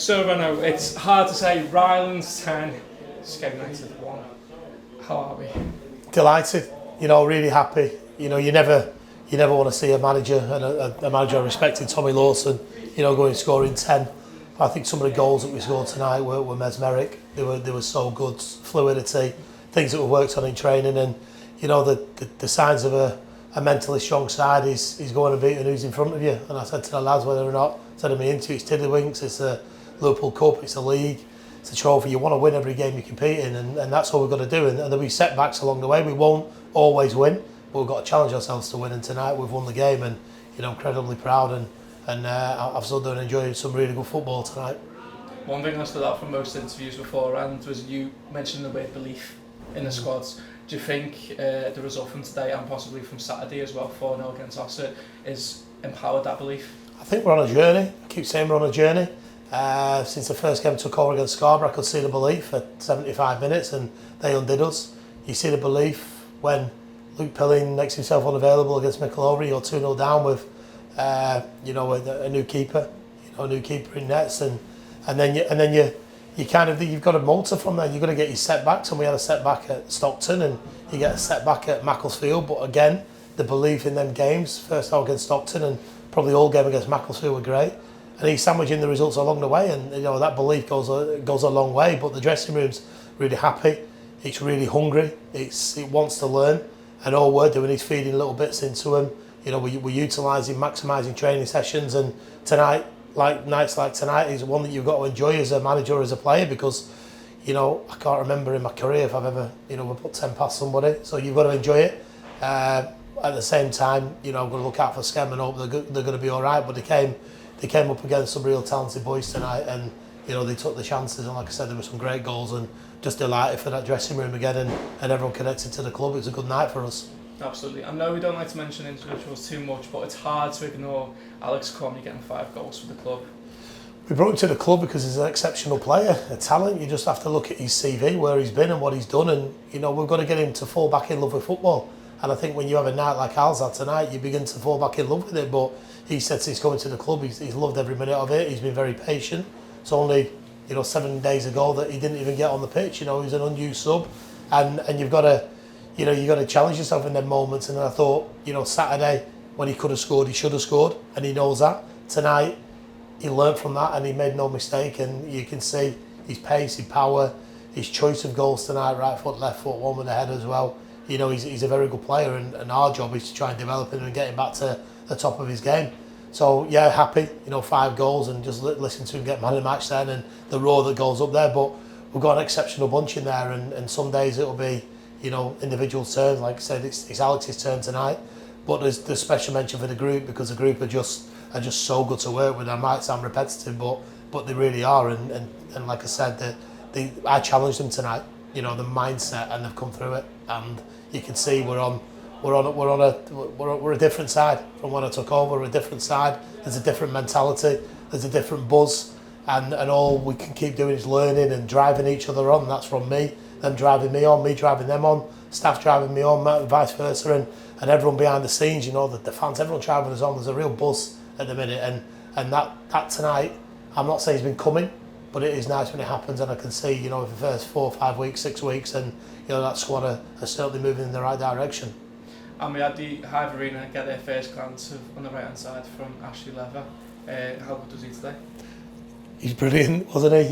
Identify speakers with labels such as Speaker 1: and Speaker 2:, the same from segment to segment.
Speaker 1: So Renaud, it's hard to say. Rylands 10, Skelmersdale 1. How are we?
Speaker 2: Delighted, really happy. You never want to see a manager and a manager I respected, Tommy Lawson, going scoring 10. I think some of the goals that we scored tonight were mesmeric. They were so good, fluidity, things that we worked on in training, and the signs of a mentally strong side is going and beating who's in front of you. And I said to the lads, whether or not said in my interview, it's Tiddlywinks, it's the Liverpool Cup, it's the league, it's a trophy. You want to win every game you compete in, and that's all we've got to do. And there'll be setbacks along the way. We won't always win, but we've got to challenge ourselves to win. And tonight we've won the game, and incredibly proud. And I've still done enjoying some really good football tonight.
Speaker 1: One thing that stood out from most interviews beforehand was you mentioned the word belief in the squads. Do you think the result from today and possibly from Saturday as well, 4-0 against Oxford, is empowered that belief?
Speaker 2: I think we're on a journey. I keep saying we're on a journey. Since the first game took over against Scarborough, I could see the belief at 75 minutes, and they undid us. You see the belief when Luke Pilling makes himself unavailable against Michelobri. You're 2-0 down with a new keeper, in nets, and then you've got a motor from there. You've got to get your setbacks, and we had a setback at Stockton, and you get a setback at Macclesfield. But again, the belief in them games, first out against Stockton, and probably all game against Macclesfield were great. And he's sandwiching the results along the way, and that belief goes a long way. But the dressing room's really happy. It's really hungry. It wants to learn, and all we're doing is feeding little bits into him. We're utilising, maximising training sessions, and tonight, nights like tonight, is one that you've got to enjoy as a manager or as a player, because I can't remember in my career if I've ever we put 10 past somebody. So you've got to enjoy it. At the same time, I'm going to look out for Skem and hope they're going to be all right. But they came up against some real talented boys tonight, and they took the chances. And like I said, there were some great goals, and just delighted for that dressing room again, and everyone connected to the club. It was a good night for us.
Speaker 1: Absolutely. I know we don't like to mention individuals too much, but it's hard to ignore Alex Cromley getting 5 goals for the club.
Speaker 2: We brought him to the club because he's an exceptional player, a talent. You just have to look at his CV, where he's been and what he's done, and we've got to get him to fall back in love with football. And I think when you have a night like Al's had tonight, you begin to fall back in love with it. But he said he's coming to the club, he's loved every minute of it. He's been very patient. It's only 7 days ago that he didn't even get on the pitch. He was an unused sub, and you've got to challenge yourself in them moments. And I thought, Saturday when he could have scored, he should have scored, and he knows that. Tonight he learnt from that, and he made no mistake. And you can see his pace, his power, his choice of goals tonight, right foot, left foot, one with the head as well. He's a very good player, and our job is to try and develop him and get him back to the top of his game. So yeah, happy, 5 goals, and just listen to him get man of the match then, and the roar that goes up there. But we've got an exceptional bunch in there, and some days it'll be individual turns. Like I said, it's Alex's turn tonight, but there's special mention for the group, because the group are just so good to work with. I might sound repetitive, but they really are, and like I said, I challenged them tonight, the mindset, and they've come through it, and you can see we're a different side from when I took over. We're a different side. There's a different mentality. There's a different buzz, and all we can keep doing is learning and driving each other on. That's from me, them driving me on, me driving them on, staff driving me on, vice versa, and everyone behind the scenes. The fans, everyone driving us on. There's a real buzz at the minute, and that tonight, I'm not saying it's been coming, but it is nice when it happens, and I can see, for the first 4, 5 weeks, 6 weeks, and that squad are certainly moving in the right direction.
Speaker 1: And we had the Hive Arena get their first glance on the right hand side from Ashley Lever. How good was he today?
Speaker 2: He's brilliant, wasn't he?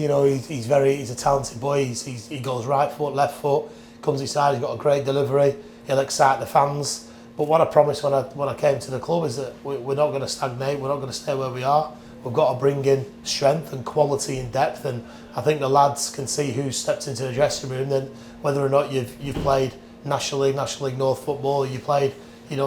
Speaker 2: He's a talented boy. He goes right foot, left foot, comes inside. He's got a great delivery. He'll excite the fans. But what I promised when I came to the club is that we're not going to stagnate. We're not going to stay where we are. We've got to bring in strength and quality and depth, and I think the lads can see who stepped into the dressing room. Then whether or not you've played National League North football, you played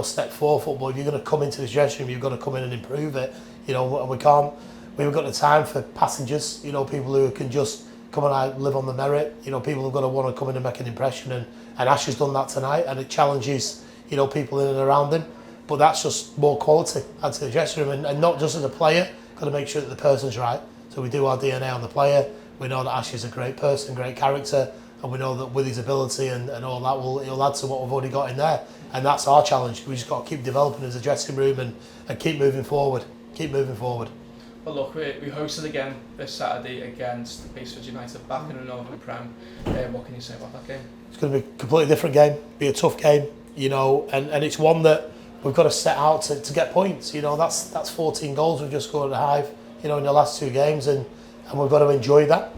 Speaker 2: Step 4 football, if you're going to come into this dressing room, you've got to come in and improve it. And we haven't got the time for passengers, people who can just come and live on the merit. People have got to want to come in and make an impression, and Ash has done that tonight, and it challenges people in and around him. But that's just more quality add to the dressing room, and not just as a player. Got to make sure that the person's right. So we do our DNA on the player. We know that Ash is a great person, great character, and we know that with his ability and all that, he'll add to what we've already got in there. And that's our challenge. We just got to keep developing as a dressing room and keep moving forward. Keep moving forward.
Speaker 1: But look, we hosted again this Saturday against Baseford United back in the Northern Prem. What can you say about that game?
Speaker 2: It's going to be a completely different game, be a tough game, you know, and it's one that we've got to set out to get points. You know, that's 14 goals we've just scored at Hive, you know, in the last 2 games, and we've got to enjoy that.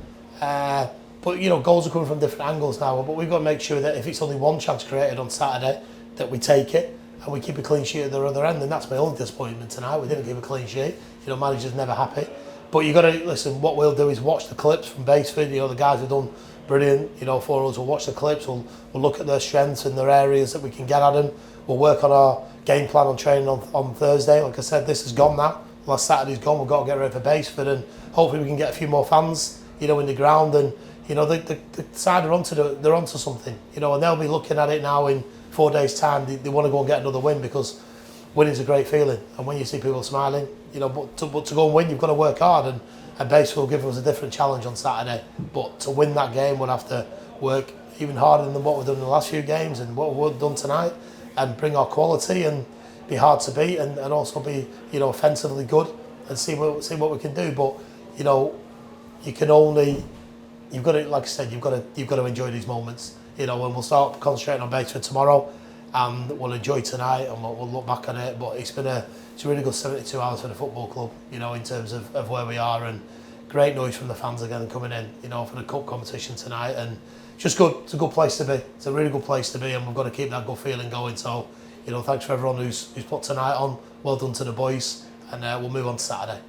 Speaker 2: But you know, goals are coming from different angles now, but we've got to make sure that if it's only one chance created on Saturday, that we take it and we keep a clean sheet at the other end. And that's my only disappointment tonight. We didn't keep a clean sheet. You know, manager's never happy. But you got to listen. What we'll do is watch the clips from Baseford. You know, the guys have done brilliant. You know, for us, we'll watch the clips. We'll look at their strengths and their areas that we can get at them. We'll work on our game plan on training on Thursday. Like I said, this is gone now. Last Saturday's gone. We've got to get ready for Baseford, and hopefully we can get a few more fans, you know, in the ground. And you know, the side are onto something. You know, and they'll be looking at it now in 4 days' time. They want to go and get another win, because winning's a great feeling. And when you see people smiling, you know, but to go and win, you've got to work hard. And Baseford will give us a different challenge on Saturday. But to win that game, we'll have to work even harder than what we've done in the last few games and what we've done tonight, and bring our quality and be hard to beat, and also be, you know, offensively good, and see what we can do. But you know, you've got to, like I said, you've got to enjoy these moments. You know, and we'll start concentrating on Baseford tomorrow, and we'll enjoy tonight, and we'll look back on it. It's a really good 72 hours for the football club, you know, in terms of where we are, and great noise from the fans again coming in, you know, for the cup competition tonight, and just good. It's a good place to be. It's a really good place to be, and we've got to keep that good feeling going. So, you know, thanks for everyone who's put tonight on. Well done to the boys, and we'll move on to Saturday.